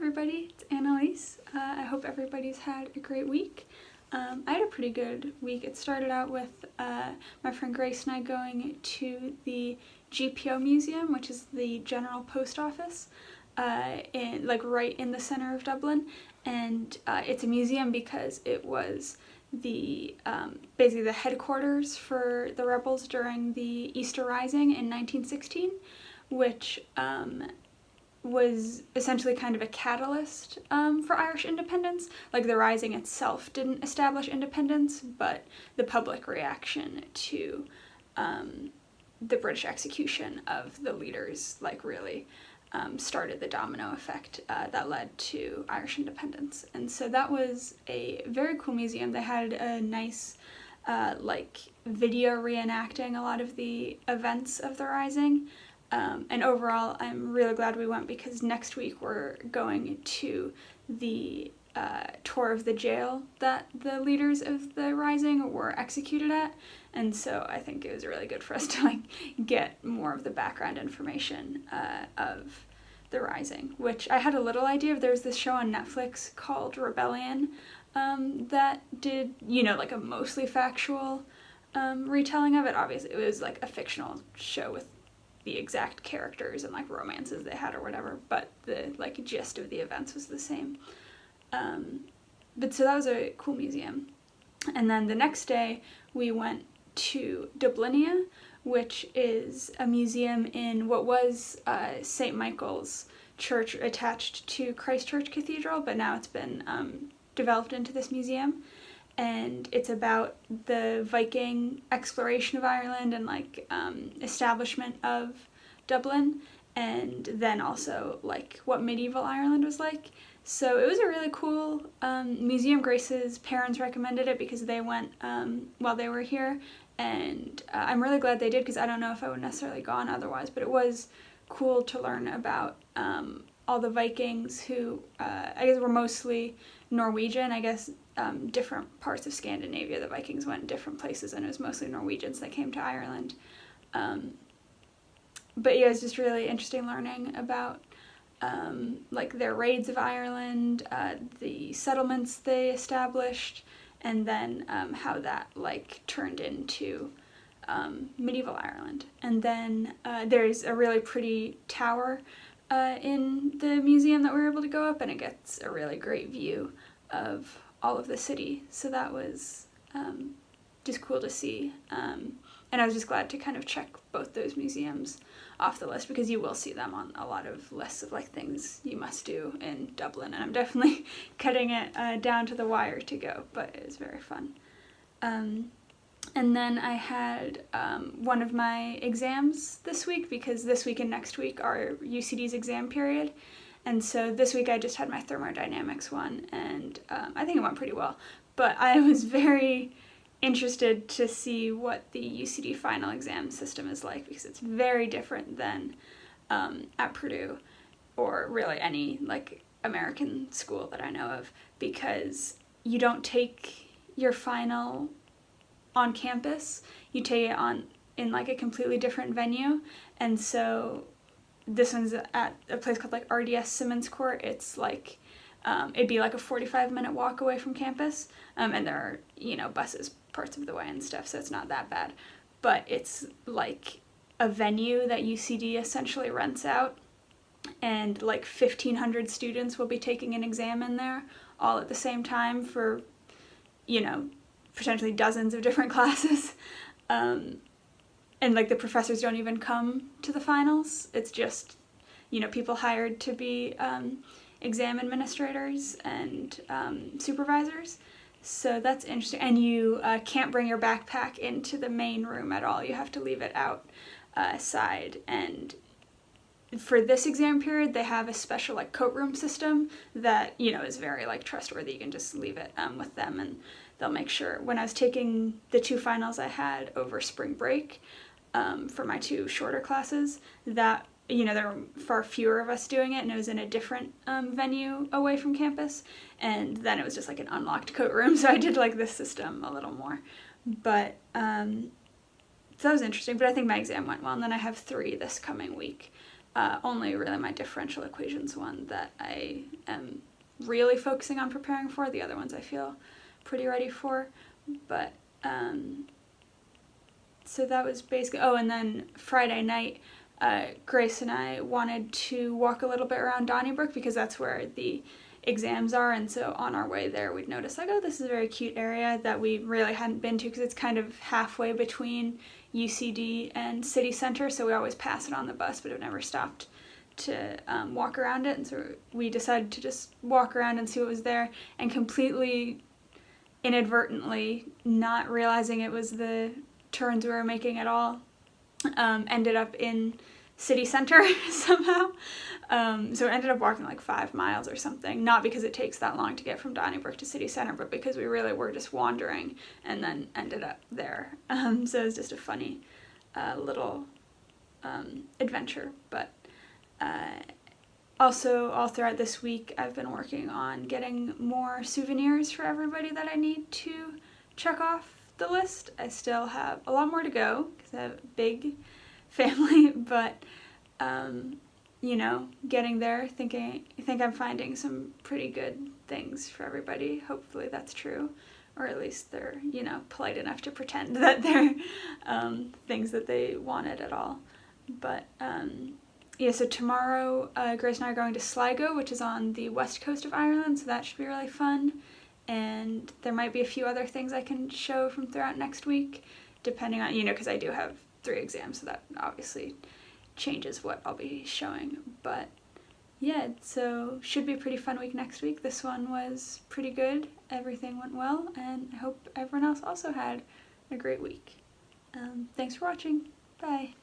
everybody, it's Annalise. I hope everybody's had a great week. I had a pretty good week. It started out with my friend Grace and I going to the GPO museum, which is the General Post Office, right in the center of Dublin. And it's a museum because it was the basically the headquarters for the rebels during the Easter Rising in 1916, which was essentially kind of a catalyst for Irish independence. Like, the Rising itself didn't establish independence, but the public reaction to the British execution of the leaders really started the domino effect that led to Irish independence. And so that was a very cool museum. They had a nice video reenacting a lot of the events of the Rising. And overall, I'm really glad we went, because next week we're going to the tour of the jail that the leaders of the Rising were executed at. And so I think it was really good for us to get more of the background information of the Rising, which I had a little idea of. There was this show on Netflix called Rebellion that did, a mostly factual retelling of it. Obviously, it was a fictional show with the exact characters and romances they had or whatever, but the gist of the events was the same. But so that was a cool museum. And then the next day we went to Dublinia, which is a museum in what was St. Michael's Church attached to Christ Church Cathedral, but now it's been developed into this museum. And it's about the Viking exploration of Ireland and establishment of Dublin, and then also what medieval Ireland was like. So it was a really cool museum. Grace's parents recommended it because they went while they were here, and I'm really glad they did, because I don't know if I would necessarily gone otherwise. But it was cool to learn about all the Vikings who I guess were mostly Norwegian. I guess different parts of Scandinavia, the Vikings went different places, and it was mostly Norwegians that came to Ireland. But yeah, it was just really interesting learning about their raids of Ireland, the settlements they established, and then how that turned into medieval Ireland. And then there's a really pretty tower in the museum that we were able to go up, and it gets a really great view of all of the city. So that was just cool to see. And I was just glad to kind of check both those museums off the list, because you will see them on a lot of lists of things you must do in Dublin. And I'm definitely cutting it down to the wire to go, but it was very fun. And then I had one of my exams this week, because this week and next week are UCD's exam period. And so this week I just had my thermodynamics one, and I think it went pretty well. But I was very interested to see what the UCD final exam system is like, because it's very different than at Purdue, or really any American school that I know of, because you don't take your final on campus. You take it in a completely different venue. And so this one's at a place called RDS Simmons Court. It's it'd be a 45-minute walk away from campus, and there are buses parts of the way and stuff, so it's not that bad. But it's a venue that UCD essentially rents out, and 1,500 students will be taking an exam in there all at the same time for potentially dozens of different classes. And the professors don't even come to the finals. It's just people hired to be exam administrators and supervisors. So that's interesting. And you can't bring your backpack into the main room at all. You have to leave it outside. And for this exam period, they have a special coat room system that is very trustworthy. You can just leave it with them, and they'll make sure. When I was taking the two finals I had over spring break for my two shorter classes, that there were far fewer of us doing it, and it was in a different venue away from campus, and then it was just an unlocked coat room, so I did this system a little more. But so that was interesting, but I think my exam went well, and then I have 3 this coming week only really my differential equations one that I am really focusing on preparing for. The other ones I feel pretty ready for. But, so that was basically, oh, and then Friday night, Grace and I wanted to walk a little bit around Donnybrook because that's where the exams are, and so on our way there we'd noticed like, oh, this is a very cute area that we really hadn't been to because it's kind of halfway between UCD and city center, so we always pass it on the bus but have never stopped to walk around it, and so we decided to just walk around and see what was there, and completely inadvertently, not realizing it was the turns we were making at all, ended up in city center somehow. So we ended up walking like 5 miles or something, not because it takes that long to get from Donnybrook to city center, but because we really were just wandering and then ended up there. So it was just a funny little adventure. But also, all throughout this week, I've been working on getting more souvenirs for everybody that I need to check off the list. I still have a lot more to go because I have a big family, but you know, getting there, I think I'm finding some pretty good things for everybody. Hopefully that's true, or at least they're, you know, polite enough to pretend that they're things that they wanted at all. But yeah, so tomorrow Grace and I are going to Sligo, which is on the west coast of Ireland, so that should be really fun. And there might be a few other things I can show from throughout next week, depending on, you know, because I do have 3 exams, so that obviously changes what I'll be showing. But yeah, so should be a pretty fun week next week. This one was pretty good. Everything went well, and I hope everyone else also had a great week. Thanks for watching. Bye.